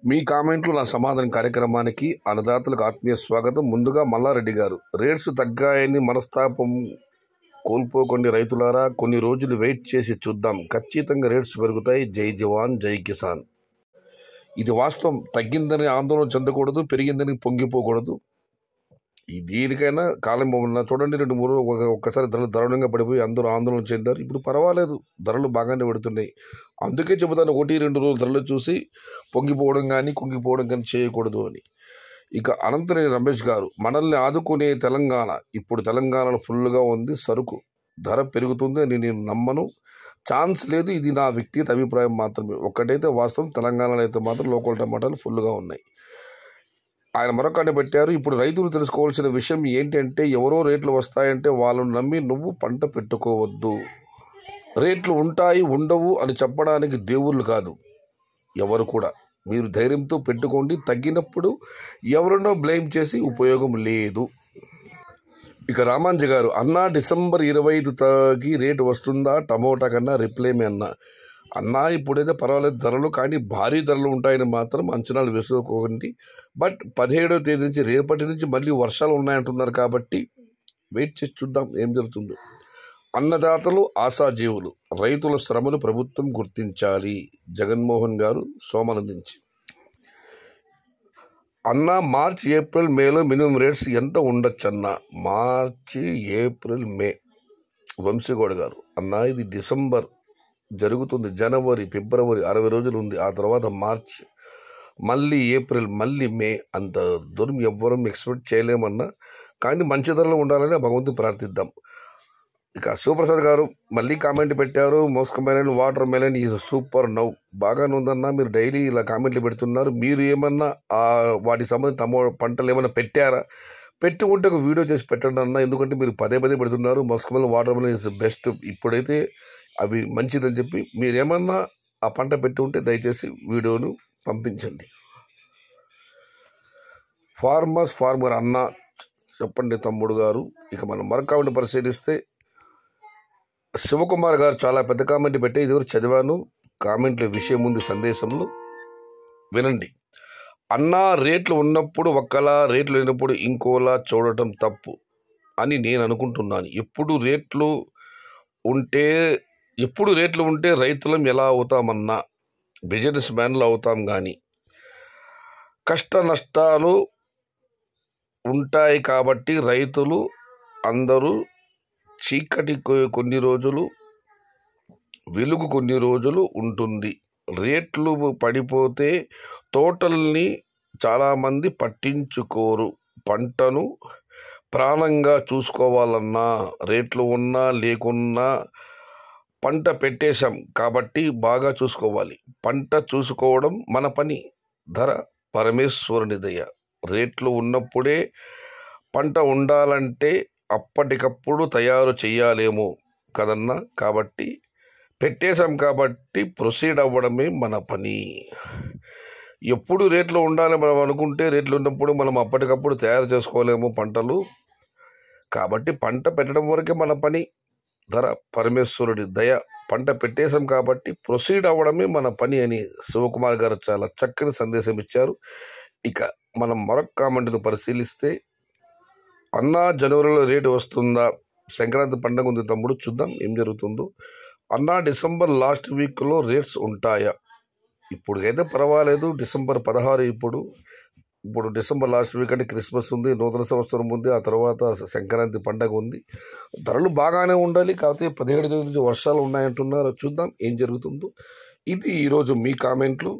మీ కామెంట్లు నా సమాధానం కార్యక్రమానికి అన్నదాతలకు ఆత్మీయ స్వాగతం. ముందుగా మల్లారెడ్డి గారు, రేట్స్ తగ్గాయని మనస్తాపం కోల్పోకండి రైతులారా, కొన్ని రోజులు వెయిట్ చేసి చూద్దాం, ఖచ్చితంగా రేట్స్ పెరుగుతాయి. జై జవాన్ జై కిసాన్. ఇది వాస్తవం. తగ్గిందని ఆందోళన చెందకూడదు, పెరిగిందని పొంగిపోకూడదు. దీనికైనా కాలం చూడండి, 2-3 ఒక్కసారి ధరలు దారుణంగా పడిపోయి అందరూ ఆందోళన చెందారు. ఇప్పుడు పర్వాలేదు, ధరలు బాగానే పెడుతున్నాయి. అందుకే చెబుతాను, 1-2 రోజులు ధరలు చూసి పొంగిపోవడం కానీ కుంగిపోవడం కానీ చేయకూడదు అని. ఇక అనంతనేని రమేష్ గారు, మనల్ని ఆదుకునే తెలంగాణ, ఇప్పుడు తెలంగాణలో ఫుల్గా ఉంది సరుకు, ధర పెరుగుతుంది అని నేను నమ్మను, ఛాన్స్ లేదు. ఇది నా వ్యక్తిగత అభిప్రాయం మాత్రమే. ఒక్కటైతే వాస్తవం, తెలంగాణలో అయితే మాత్రం లోకల్ టమాటాలు ఫుల్గా ఉన్నాయి. ఆయన మరొకటి పెట్టారు, ఇప్పుడు రైతులు తెలుసుకోవాల్సిన విషయం ఏంటంటే, ఎవరో రేట్లు వస్తాయంటే వాళ్ళని నమ్మి నువ్వు పంట పెట్టుకోవద్దు. రేట్లు ఉంటాయి ఉండవు అని చెప్పడానికి దేవుళ్ళు కాదు ఎవరు కూడా. మీరు ధైర్యంతో పెట్టుకోండి. తగ్గినప్పుడు ఎవరినో బ్లేమ్ చేసి ఉపయోగం లేదు. ఇక రామాంజ గారు, అన్నా డిసెంబర్ 25 తగ్గి రేటు వస్తుందా టమోటా కన్నా రిప్లేమే అన్నా ఇప్పుడైతే పర్వాలేదు ధరలు, కానీ భారీ ధరలు ఉంటాయని మాత్రం అంచనాలు వేసుకోకండి. బట్ 17వ తేదీ నుంచి రేపటి నుంచి మళ్ళీ వర్షాలు ఉన్నాయంటున్నారు కాబట్టి వెయిట్ చేసి చూద్దాం ఏం జరుగుతుందో. అన్నదాతలు ఆశాజీవులు, రైతుల శ్రమను ప్రభుత్వం గుర్తించాలి. జగన్మోహన్ గారు సోమనందించి. అన్న మార్చ్ ఏప్రిల్ మేలో మినిమం రేట్స్ ఎంత ఉండొచ్చు అన్న? మార్చి ఏప్రిల్ మే. వంశీగౌడ్ గారు, అన్న ఇది డిసెంబర్ జరుగుతుంది, జనవరి ఫిబ్రవరి 60 రోజులు ఉంది, ఆ తర్వాత మార్చ్, మళ్ళీ ఏప్రిల్, మళ్ళీ మే. అంత దూరం ఎవ్వరం ఎక్స్పెక్ట్ చేయలేమన్నా, కానీ మంచి ధరలు ఉండాలని భగవంతుని ప్రార్థిద్దాం. ఇక శివప్రసాద్ గారు మళ్ళీ కామెంట్ పెట్టారు, మోస్క్ మెలన్ వాటర్ మెలన్ ఈ సూపర్ నవ్. బాగానే ఉందన్నా, మీరు డైలీ ఇలా కామెంట్లు పెడుతున్నారు. మీరు ఏమన్నా వాటి సంబంధించిన పంటలు ఏమన్నా పెట్టారా? పెట్టి ఉంటే ఒక వీడియో చేసి పెట్టండి అన్న, ఎందుకంటే మీరు పదే పెడుతున్నారు. Muskmelon watermelon is best, ఇప్పుడైతే అవి మంచిదని చెప్పి మీరేమన్నా ఆ పంట పెట్టి ఉంటే దయచేసి వీడియోను పంపించండి. ఫార్మర్ అన్న చెప్పండి తమ్ముడు గారు. ఇక మనం మరొక పరిశీలిస్తే, శివకుమార్ గారు చాలా పెద్ద కామెంట్ పెట్టి ఇదివరకు చదివాను, కామెంట్ల విషయం ఉంది సందేశంలో, వినండి. అన్నా ఇరేట్లు ఉన్నప్పుడు ఒకలా, రేట్లు లేనప్పుడు ఇంకోలా చూడటం తప్పు అని నేను అనుకుంటున్నాను. ఎప్పుడు రేట్లు ఉంటే రైతులం ఎలా అవుతామన్నా, బిజినెస్ మ్యాన్లు అవుతాం. కానీ కష్ట నష్టాలు ఉంటాయి కాబట్టి రైతులు అందరూ చీకటి కొన్ని రోజులు, వెలుగు కొన్ని రోజులు ఉంటుంది. రేట్లు పడిపోతే తోటల్ని చాలామంది పట్టించుకోరు. పంటను ప్రాణంగా చూసుకోవాలన్నా, రేట్లు ఉన్నా లేకున్నా పంట పెట్టేశాం కాబట్టి బాగా చూసుకోవాలి. పంట చూసుకోవడం మన పని, ధర పరమేశ్వరుని దయ. రేట్లు ఉన్నప్పుడే పంట ఉండాలంటే అప్పటికప్పుడు తయారు చెయ్యాలేమో కదన్నా, కాబట్టి పెట్టేశాం కాబట్టి ప్రొసీడ్ అవ్వడమే మన పని. ఎప్పుడు రేట్లు ఉండాలి మనం అనుకుంటే, రేట్లు ఉన్నప్పుడు మనం అప్పటికప్పుడు తయారు చేసుకోలేము పంటలు, కాబట్టి పంట పెట్టడం వరకే మన పని, ధర పరమేశ్వరుడి దయ. పంట పెట్టేశాం కాబట్టి ప్రొసీడ్ అవ్వడమే మన పని అని శివకుమార్ గారు చాలా చక్కని సందేశం ఇచ్చారు. ఇక మనం మరొక కామెంట్ను పరిశీలిస్తే, అన్నా జనవరిలో రేటు వస్తుందా? సంక్రాంతి పండుగ ఉంది తమ్ముడు, చూద్దాం ఏం జరుగుతుందో. అన్నా డిసెంబర్ లాస్ట్ వీక్లో రేట్స్ ఉంటాయా? ఇప్పుడు అయితే పర్వాలేదు, డిసెంబర్ 16 ఇప్పుడు డిసెంబర్ లాస్ట్ వీక్ అంటే క్రిస్మస్ ఉంది, నూతన సంవత్సరం ఉంది, ఆ తర్వాత సంక్రాంతి పండగ ఉంది. ధరలు బాగానే ఉండాలి, కాకపోతే 17 తేదీ నుంచి వర్షాలు ఉన్నాయంటున్నారు. చూద్దాం ఏం జరుగుతుందో. ఇది ఈరోజు మీ కామెంట్లు.